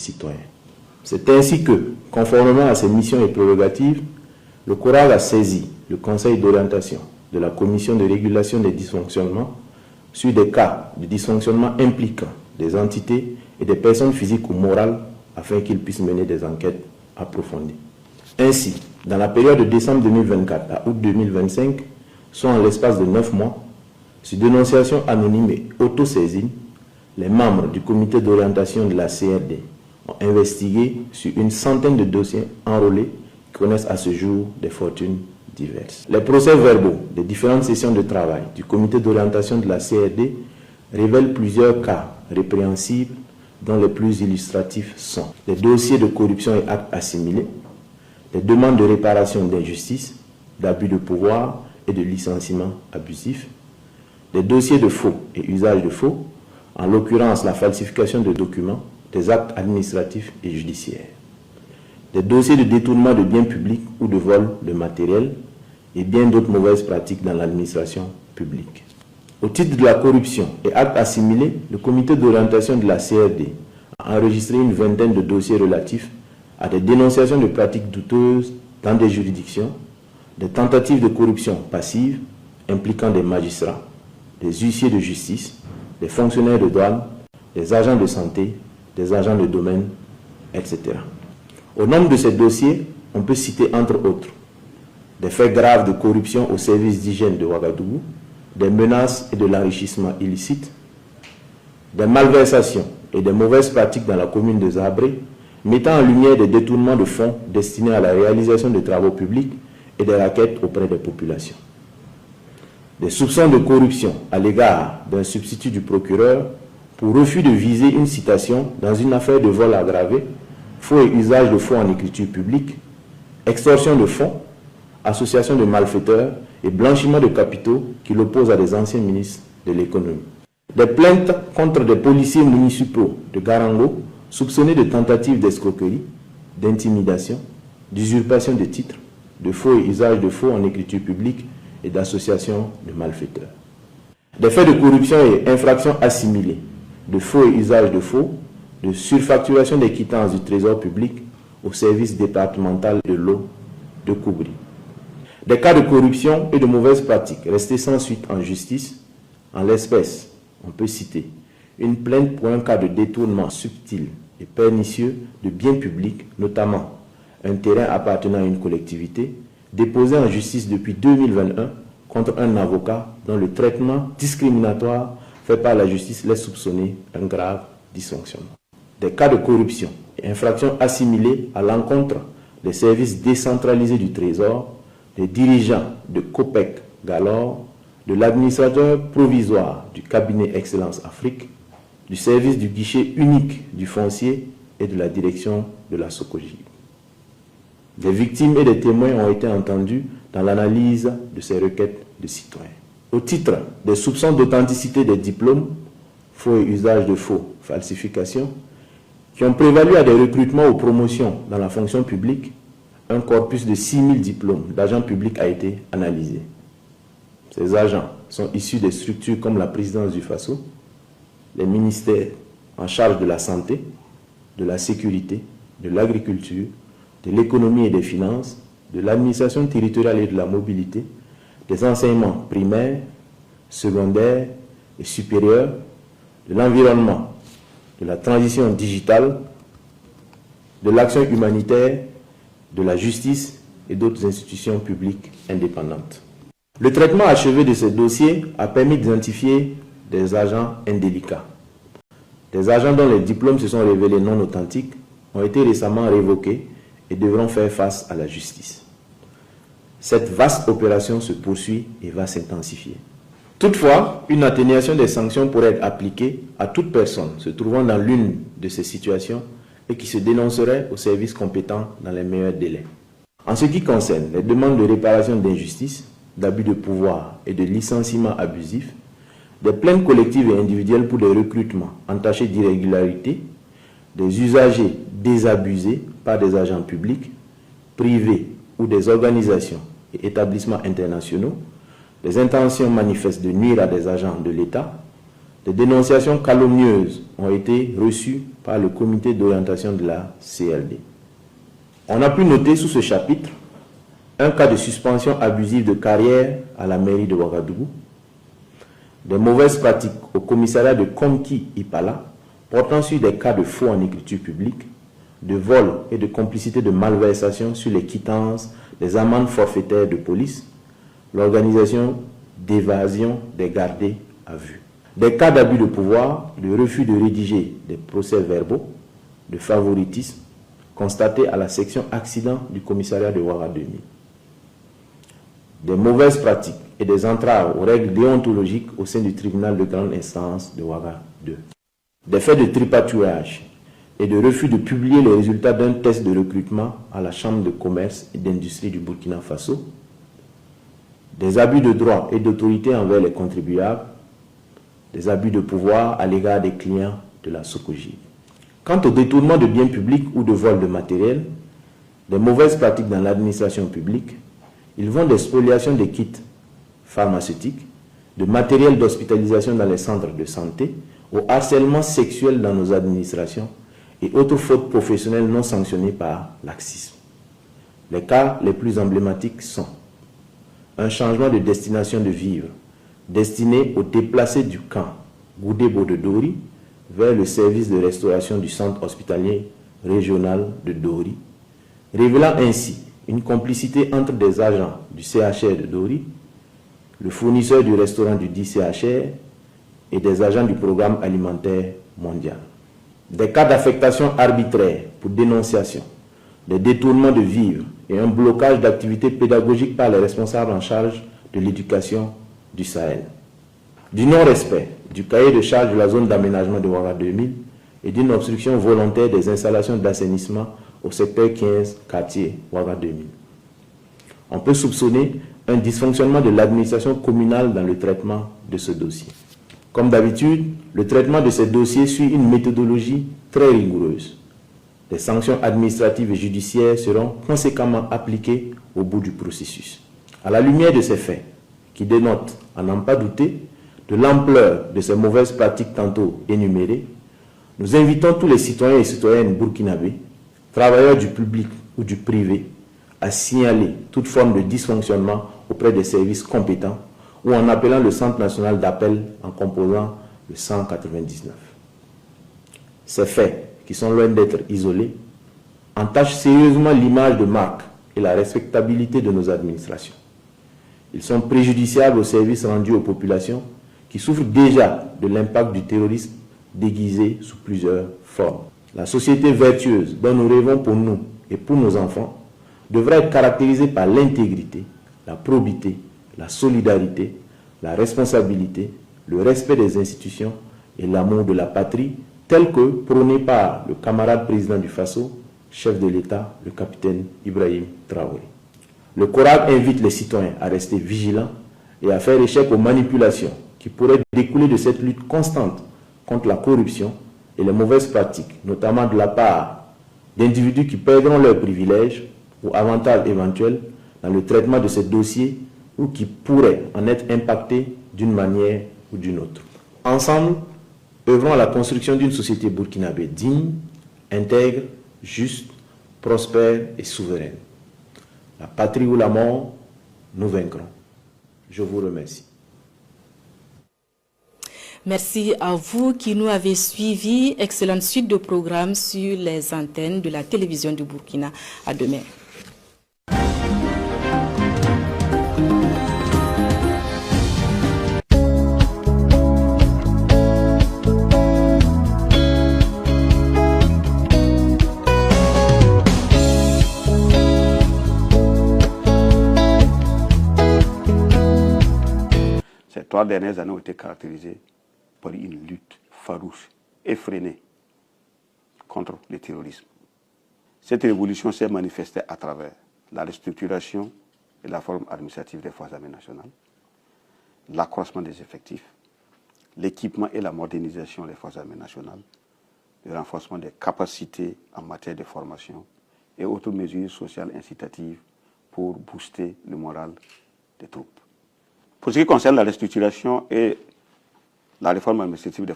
citoyens. C'est ainsi que, conformément à ses missions et prérogatives, le CORAG a saisi le Conseil d'orientation de la Commission de régulation des dysfonctionnements sur des cas de dysfonctionnement impliquant des entités et des personnes physiques ou morales afin qu'ils puissent mener des enquêtes approfondies. Ainsi, dans la période de décembre 2024 à août 2025, soit en l'espace de 9 mois, sur dénonciation anonyme et autosaisine, les membres du comité d'orientation de la CRD ont investigué sur une centaine de dossiers enrôlés qui connaissent à ce jour des fortunes diverses. Les procès-verbaux des différentes sessions de travail du comité d'orientation de la CRD révèlent plusieurs cas répréhensibles dont les plus illustratifs sont les dossiers de corruption et actes assimilés, les demandes de réparation d'injustice, d'abus de pouvoir et de licenciement abusif, les dossiers de faux et usage de faux, en l'occurrence la falsification de documents, des actes administratifs et judiciaires, des dossiers de détournement de biens publics ou de vol de matériel et bien d'autres mauvaises pratiques dans l'administration publique. Au titre de la corruption et actes assimilés, le comité d'orientation de la CRD a enregistré une vingtaine de dossiers relatifs à des dénonciations de pratiques douteuses dans des juridictions, des tentatives de corruption passive impliquant des magistrats, des huissiers de justice, des fonctionnaires de douane, des agents de santé, des agents de domaine, etc. Au nombre de ces dossiers, on peut citer entre autres des faits graves de corruption au service d'hygiène de Ouagadougou, des menaces et de l'enrichissement illicite, des malversations et des mauvaises pratiques dans la commune de Zabré, mettant en lumière des détournements de fonds destinés à la réalisation de travaux publics et des raquettes auprès des populations. Des soupçons de corruption à l'égard d'un substitut du procureur pour refus de viser une citation dans une affaire de vol aggravé, faux et usage de faux en écriture publique, extorsion de fonds, association de malfaiteurs et blanchiment de capitaux qui l'opposent à des anciens ministres de l'économie. Des plaintes contre des policiers municipaux de Garango soupçonnés de tentatives d'escroquerie, d'intimidation, d'usurpation de titres, de faux et usage de faux en écriture publique et d'association de malfaiteurs. Des faits de corruption et infractions assimilées, de faux et usage de faux, de surfacturation des quittances du trésor public au service départemental de l'eau de Koubri. Des cas de corruption et de mauvaises pratiques restés sans suite en justice, en l'espèce, on peut citer une plainte pour un cas de détournement subtil et pernicieux de biens publics, notamment un terrain appartenant à une collectivité, déposé en justice depuis 2021 contre un avocat dont le traitement discriminatoire fait par la justice laisse soupçonner un grave dysfonctionnement. Des cas de corruption et infractions assimilées à l'encontre des services décentralisés du Trésor, des dirigeants de COPEC Galore, de l'administrateur provisoire du cabinet Excellence Afrique, du service du guichet unique du foncier et de la direction de la Sokoji. Des victimes et des témoins ont été entendus dans l'analyse de ces requêtes de citoyens. Au titre des soupçons d'authenticité des diplômes, faux et usage de faux, falsification, qui ont prévalu à des recrutements ou promotions dans la fonction publique, un corpus de 6000 diplômes d'agents publics a été analysé. Ces agents sont issus des structures comme la présidence du FASO, les ministères en charge de la santé, de la sécurité, de l'agriculture, de l'économie et des finances, de l'administration territoriale et de la mobilité, des enseignements primaires, secondaires et supérieurs, de l'environnement, de la transition digitale, de l'action humanitaire, de la justice et d'autres institutions publiques indépendantes. Le traitement achevé de ces dossiers a permis d'identifier des agents indélicats. Des agents dont les diplômes se sont révélés non authentiques ont été récemment révoqués et devront faire face à la justice. Cette vaste opération se poursuit et va s'intensifier. Toutefois, une atténuation des sanctions pourrait être appliquée à toute personne se trouvant dans l'une de ces situations et qui se dénoncerait aux services compétents dans les meilleurs délais. En ce qui concerne les demandes de réparation d'injustice, d'abus de pouvoir et de licenciement abusif, des plaintes collectives et individuelles pour des recrutements entachés d'irrégularités, des usagers désabusés par des agents publics, privés ou des organisations et établissements internationaux, des intentions manifestes de nuire à des agents de l'État, Des dénonciations calomnieuses ont été reçues par le comité d'orientation de la CLD. On a pu noter sous ce chapitre un cas de suspension abusive de carrière à la mairie de Ouagadougou, des mauvaises pratiques au commissariat de Komki-Ipala portant sur des cas de faux en écriture publique, de vol et de complicité de malversation sur les quittances des amendes forfaitaires de police, l'organisation d'évasion des gardés à vue. Des cas d'abus de pouvoir, de refus de rédiger des procès-verbaux, de favoritisme constatés à la section accident du commissariat de Ouaga 2000. Des mauvaises pratiques et des entraves aux règles déontologiques au sein du tribunal de grande instance de Ouaga 2. Des faits de tripatouillage et de refus de publier les résultats d'un test de recrutement à la Chambre de commerce et d'industrie du Burkina Faso. Des abus de droit et d'autorité envers les contribuables, des abus de pouvoir à l'égard des clients de la SOCOGIV. Quant au détournement de biens publics ou de vol de matériel, des mauvaises pratiques dans l'administration publique, ils vont des spoliations des kits pharmaceutiques, de matériel d'hospitalisation dans les centres de santé, au harcèlement sexuel dans nos administrations et autres fautes professionnelles non sanctionnées par laxisme. Les cas les plus emblématiques sont un changement de destination de vivre destiné aux déplacés du camp Goudébo de Dori vers le service de restauration du centre hospitalier régional de Dori, révélant ainsi une complicité entre des agents du CHR de Dori, le fournisseur du restaurant du dit CHR et des agents du programme alimentaire mondial. Des cas d'affectation arbitraire pour dénonciation, des détournements de vivres et un blocage d'activités pédagogiques par les responsables en charge de l'éducation du Sahel. Du non-respect du cahier de charge de la zone d'aménagement de Ouaga 2000 et d'une obstruction volontaire des installations d'assainissement au secteur 15, quartier Ouaga 2000. On peut soupçonner un dysfonctionnement de l'administration communale dans le traitement de ce dossier. Comme d'habitude, le traitement de ces dossiers suit une méthodologie très rigoureuse. Des sanctions administratives et judiciaires seront conséquemment appliquées au bout du processus. À la lumière de ces faits, qui dénotent, à n'en pas douter, de l'ampleur de ces mauvaises pratiques tantôt énumérées, nous invitons tous les citoyens et citoyennes burkinabés, travailleurs du public ou du privé, à signaler toute forme de dysfonctionnement auprès des services compétents ou en appelant le Centre national d'appel en composant le 199. Ces faits, qui sont loin d'être isolés, entachent sérieusement l'image de marque et la respectabilité de nos administrations. Ils sont préjudiciables aux services rendus aux populations qui souffrent déjà de l'impact du terrorisme déguisé sous plusieurs formes. La société vertueuse dont nous rêvons pour nous et pour nos enfants devra être caractérisée par l'intégrité, la probité, la solidarité, la responsabilité, le respect des institutions et l'amour de la patrie, tel que prôné par le camarade président du Faso, chef de l'État, le capitaine Ibrahim Traoré. Le CORAG invite les citoyens à rester vigilants et à faire échec aux manipulations qui pourraient découler de cette lutte constante contre la corruption et les mauvaises pratiques, notamment de la part d'individus qui perdront leurs privilèges ou avantages éventuels dans le traitement de ces dossiers ou qui pourraient en être impactés d'une manière ou d'une autre. Ensemble, œuvrons à la construction d'une société burkinabé digne, intègre, juste, prospère et souveraine. La patrie ou la mort, nous vaincrons. Je vous remercie. Merci à vous qui nous avez suivis. Excellente suite de programmes sur les antennes de la télévision du Burkina. À demain. Ces 3 dernières années ont été caractérisées par une lutte farouche, effrénée contre le terrorisme. Cette révolution s'est manifestée à travers la restructuration et la forme administrative des forces armées nationales, l'accroissement des effectifs, l'équipement et la modernisation des forces armées nationales, le renforcement des capacités en matière de formation et autres mesures sociales incitatives pour booster le moral des troupes. Pour ce qui concerne la restructuration et la réforme administrative des